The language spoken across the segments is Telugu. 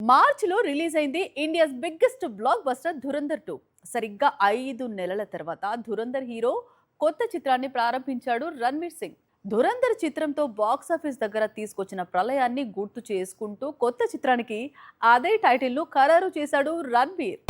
మార్చిలో రిలీజ్ అయింది India's biggest block buster Dhurandhar 2. సరిగ్గా 5 నెలల తర్వాత ధురంధర్ హీరో కొత్త చిత్రాన్ని ప్రారంభించాడు రణ్వీర్ సింగ్. ధురంధర్ చిత్రంతో బాక్సాఫీస్ దగ్గర తీసుకొచ్చిన ప్రళయాన్ని గుర్తు చేసుకుంటూ కొత్త చిత్రానికి అదే టైటిల్ను ఖరారు చేశాడు రణ్వీర్.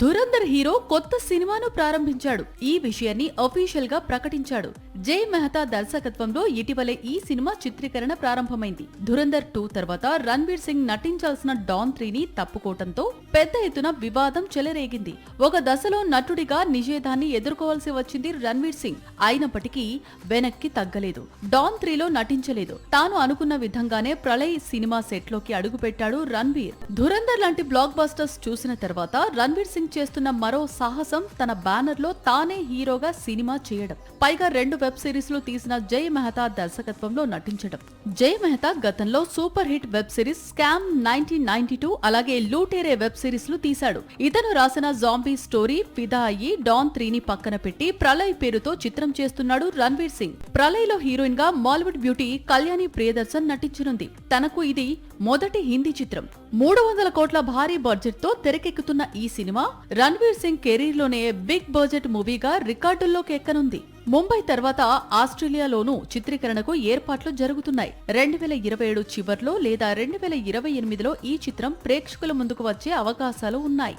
ధురంధర్ హీరో కొత్త సినిమాను ప్రారంభించాడు. ఈ విషయాన్ని అఫీషియల్ గా ప్రకటించాడు. జై మెహతా దర్శకత్వంలో ఇటీవలే ఈ సినిమా చిత్రీకరణ ప్రారంభమైంది. ధురంధర్ 2 తర్వాత రణ్వీర్ సింగ్ నటించాల్సిన డాన్ 3ని తప్పుకోవడంతో పెద్ద ఎత్తున వివాదం చెలరేగింది. ఒక దశలో నటుడిగా నిషేధాన్ని ఎదుర్కోవాల్సి వచ్చింది రణ్వీర్ సింగ్. అయినప్పటికీ వెనక్కి తగ్గలేదు. డాన్ 3లో నటించలేదు. తాను అనుకున్న విధంగానే ప్రళయ్ సినిమా సెట్ లోకి అడుగుపెట్టాడు రణ్వీర్. ధురంధర్ లాంటి బ్లాక్ బస్టర్స్ చూసిన తర్వాత రణ్వీర్ సింగ్ చేస్తున్న మరో సాహసం తన బ్యానర్ లో తానే హీరోగా సినిమా చేయడం, పైగా 2 వెబ్ సిరీస్ లు తీసిన జై మెహతా దర్శకత్వంలో నటించడం. జై మెహతా గతంలో super hit web series scam 1992 అలాగే లూటేరే వెబ్ సిరీస్ లు తీశాడు. ఇతను రాసిన జాంబీ స్టోరీ ఫిదా అయ్యి డాన్ 3ని పక్కన పెట్టి ప్రళయ్ పేరుతో చిత్రం చేస్తున్నాడు రణ్వీర్ సింగ్. ప్రళయ్ లో హీరోయిన్ గా మాలీవుడ్ బ్యూటీ కళ్యాణి ప్రియదర్శన్ నటించనుంది. తనకు ఇది మొదటి హిందీ చిత్రం. 300 కోట్ల భారీ బడ్జెట్ తో తెరకెక్కుతున్న ఈ సినిమా రణ్వీర్ సింగ్ కెరీర్ లోనే బిగ్ బడ్జెట్ మూవీగా రికార్డుల్లోకి ఎక్కనుంది. ముంబై తర్వాత ఆస్ట్రేలియాలోనూ చిత్రీకరణకు ఏర్పాట్లు జరుగుతున్నాయి. 2027 చివర్లో లేదా 2028లో ఈ చిత్రం ప్రేక్షకుల ముందుకు వచ్చే అవకాశాలు ఉన్నాయి.